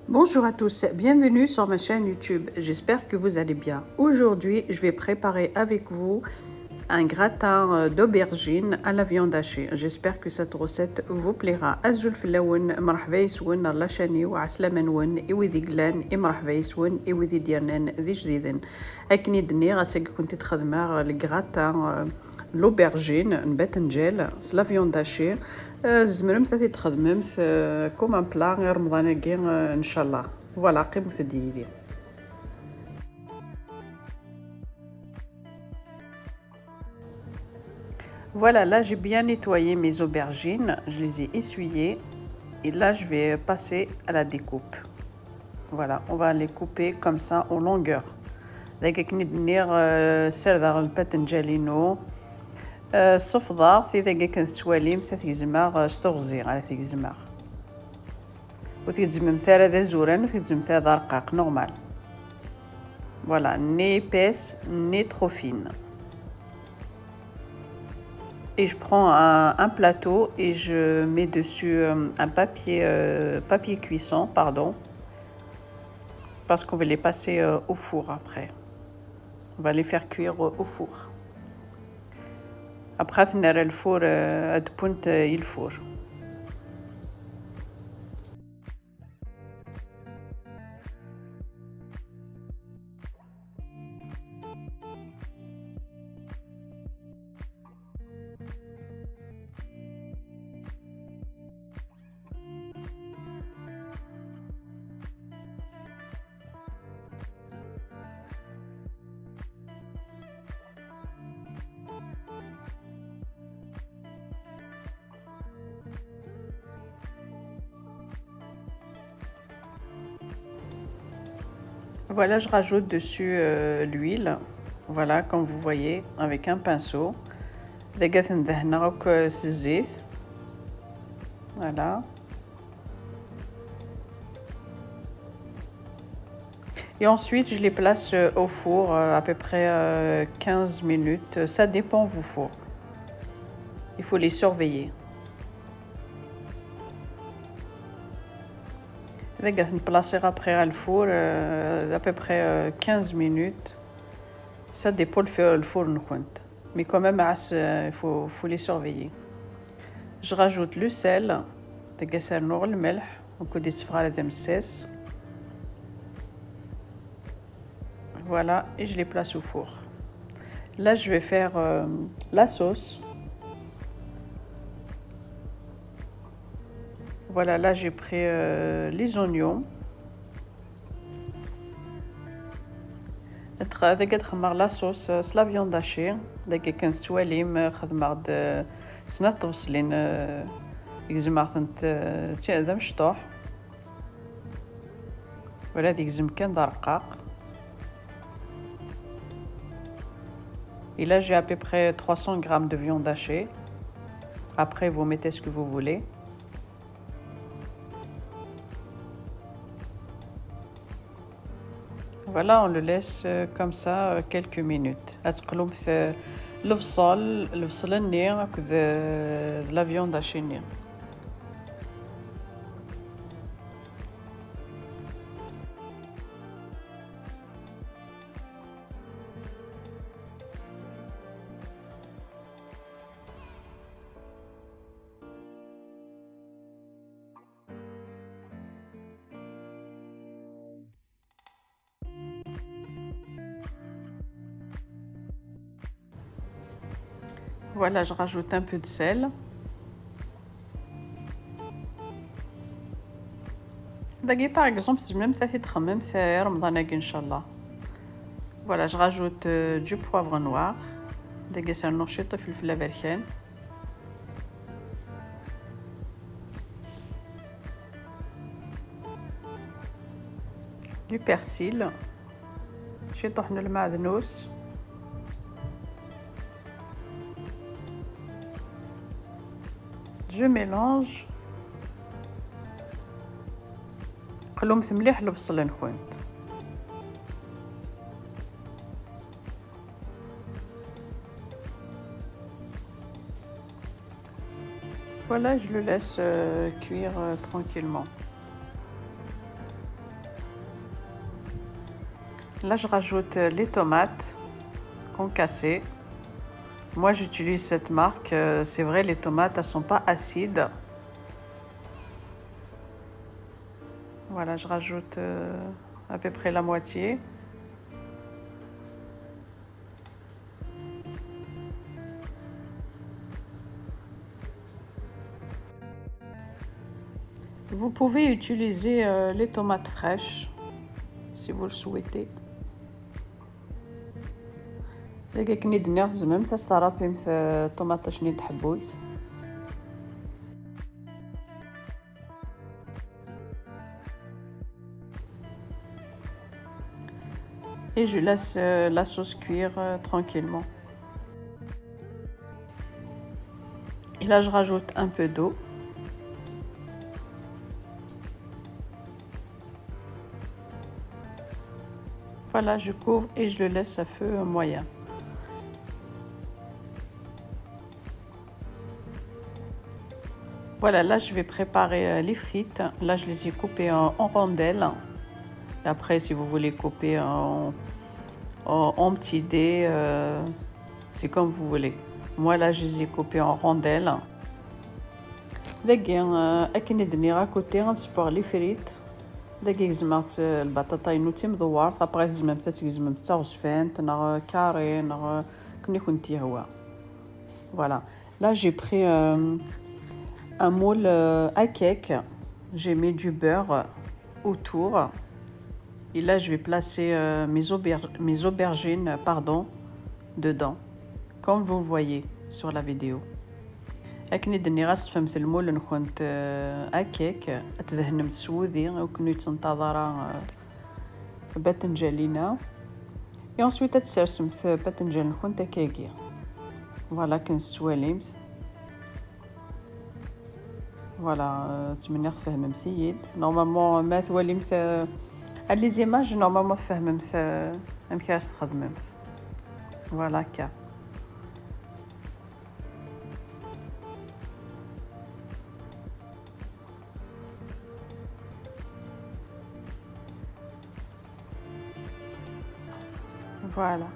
Bonjour à tous, bienvenue sur ma chaîne YouTube. J'espère que vous allez bien. Aujourd'hui, je vais préparer avec vous un gratin d'aubergine à la viande hachée. J'espère que cette recette vous plaira. أزول في اللون مرحبا يسون الله شاني وعسلامة نون إوذي قلان مرحبا يسون إوذي ديالنا ذي جديدن أكني دني غاسك كنت تخدمها الجراتان l'aubergine نباتنجال سلا فيوند هاشي زمرمت ثي تخدممت كوم ان بلا غير رمضاناكي ان شاء الله فوالا قيمو ثديدي. Voilà, là j'ai bien nettoyé mes aubergines, je les ai essuyées et là je vais passer à la découpe. Voilà, on va les couper comme ça en longueur. دقيق ندير سردة الباطنجالينو الصفدة في دقيق كنتواليم تيزماغ ستوغزيغ على تيزماغ وتيزمم ثارة ذا زوران وتيزمم ثارة رقاق نورمال. Voilà, ni épaisse ni trop fine. Et je prends un plateau et je mets dessus un papier cuisson, pardon, parce qu'on va les passer au four après. On va les faire cuire au four. Après, on a le four à pointe il four. Voilà, je rajoute dessus l'huile, voilà, comme vous voyez, avec un pinceau. Voilà. Et ensuite, je les place au four à peu près 15 minutes. Ça dépend du four. Il faut les surveiller. On placer après le four à peu près 15 minutes. Ça dépend le four. Mais quand même, il faut les surveiller. Je rajoute le sel, le melh, voilà, et je les place au four. Là, je vais faire la sauce. Voilà, là j'ai pris les oignons. La sauce, c'est la viande hachée. دقيقة كنستواليم خدمة سنة توصلين يجزم تيعذب مشطوح. ولا ديك يجزم كان رقاق. Et là j'ai à peu près 300 g de viande hachée. Après vous mettez ce que vous voulez. Voilà, on le laisse comme ça quelques minutes. أتقلب في البصل النير de la viande hachée نير. Voilà, je rajoute un peu de sel. Par exemple, si même ça fait même faire Inch'Allah. Voilà, je rajoute du poivre noir. Du persil. Je mélange. قلوم مليح البصل نخوينت. Voilà, je le laisse cuire tranquillement. Là, je rajoute les tomates concassées. Moi, j'utilise cette marque. C'est vrai, les tomates, elles sont pas acides. Voilà, je rajoute à peu près la moitié. Vous pouvez utiliser les tomates fraîches si vous le souhaitez. دقيقة كني دنيا زممت استرابي مثل الطوماطة شني تحبويت. Et je laisse la sauce cuire tranquillement. Et là, je rajoute un peu d'eau. Voilà, je couvre et je le laisse à feu moyen. Voilà, là, je vais préparer les frites. Là, je les ai coupées en rondelles. Et après, si vous voulez couper en petits dés, c'est comme vous voulez. Moi, là, je les ai coupées en rondelles. دقيقة أكني دنيا كوتي غنصبر لي فريت. دقيقة زمرت البطاطا ينوتي مدوار طابغي زممت تزممت تا غزفانت نا كاري نا كني كنتي هو. Voilà. Là, j'ai pris un moule à cake. J'ai mis du beurre autour. Et là, je vais placer mes aubergines dedans, comme vous le voyez sur la vidéo. أكني دني غاستفهمت المول نكونت أكيك أتدهنمت سوذي وكنت تنتظر باذنجالينا et ensuite تسرسمت باذنجال نكونت أكاكي. فوالا كنت تواليمت. فوالا تمنى تفهمت يد نورمالمون ما تواليمت لي زيماج نورمالمون تفهمت امكاش تخدمت. فوالا كا. Voilà.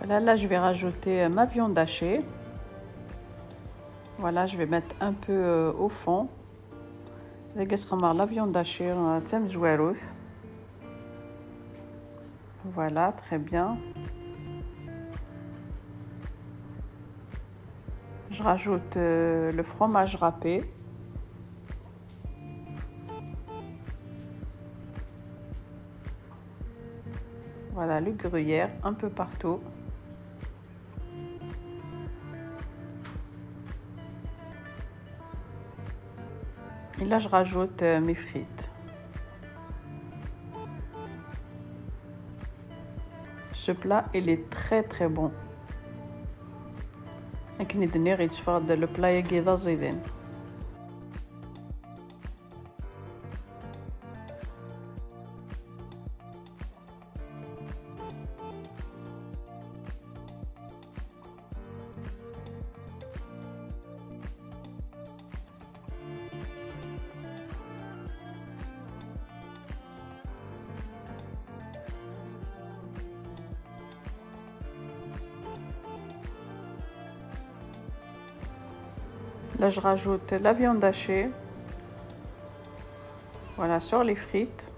Voilà, là je vais rajouter ma viande hachée. Voilà, je vais mettre un peu au fond. La viande hachée, voilà, très bien. Je rajoute le fromage râpé. Voilà, le gruyère un peu partout. Et là, je rajoute mes frites. Ce plat, il est très très bon. لكن الدنيا غيتفرد لو بلايا كيضا زيدين. Là, je rajoute la viande hachée. Voilà, sur les frites.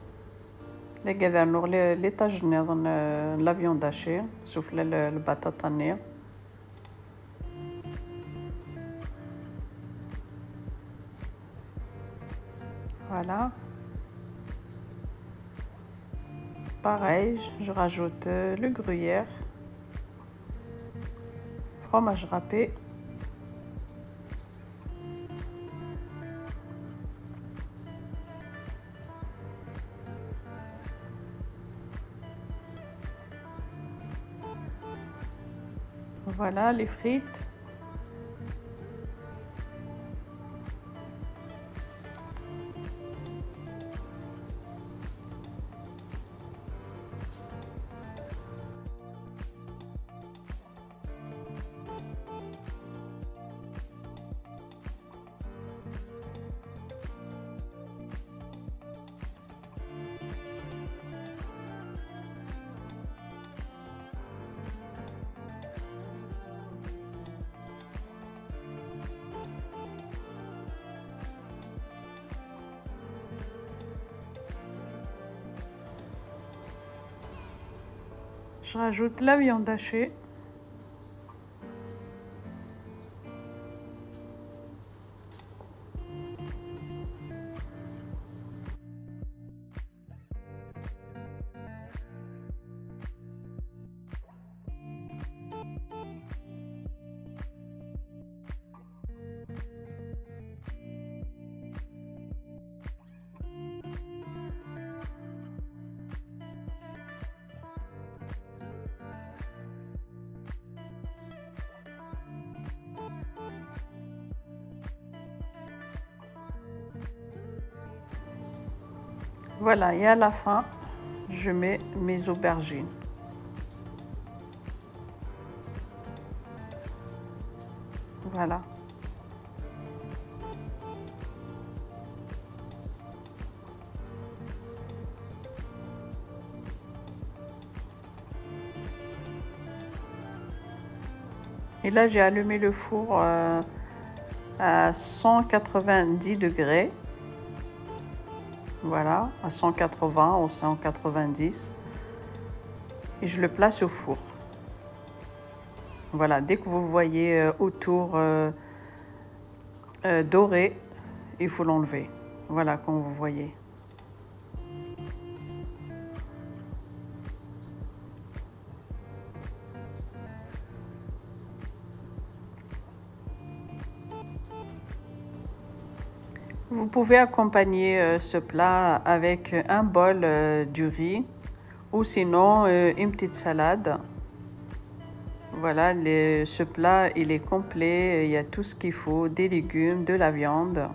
Les tâches de la viande hachée, sauf le batatané. Voilà. Pareil, je rajoute le gruyère, fromage râpé. Voilà les frites. Je rajoute la viande hachée. Voilà, et à la fin, je mets mes aubergines. Voilà. Et là, j'ai allumé le four à 190 degrés. Voilà, à 180 ou 190. Et je le place au four. Voilà, dès que vous voyez autour doré, il faut l'enlever. Voilà, comme vous voyez. Vous pouvez accompagner ce plat avec un bol du riz ou sinon une petite salade. Voilà, ce plat il est complet, il y a tout ce qu'il faut, des légumes, de la viande.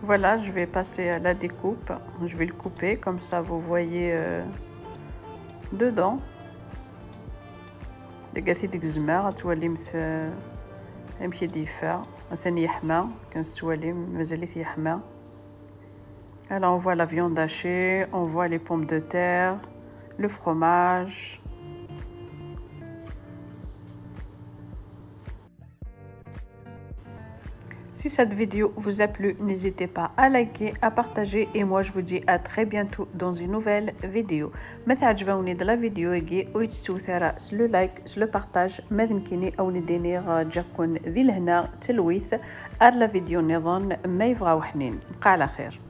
Voilà, je vais passer à la découpe. Je vais le couper, comme ça vous voyez dedans. لقيتي ديك الزمار غتولي يمشي ديفا ثاني يحمى كنستوالي مازاليت يحمى. Alors on voit la viande hachée, on voit les pommes de terre, le fromage. Si cette vidéo vous a plu, n'hésitez pas à liker, à partager et moi je vous dis à très bientôt dans une nouvelle vidéo. متى عجبوني de la vidéo يجي ويتسو ثرا سلو لايك سلو بارتاج ما ذنكيني او نديني جاكون ذي لهنا تلويث ار لا فيديو نظن ما يبغى وحنين بقى على خير.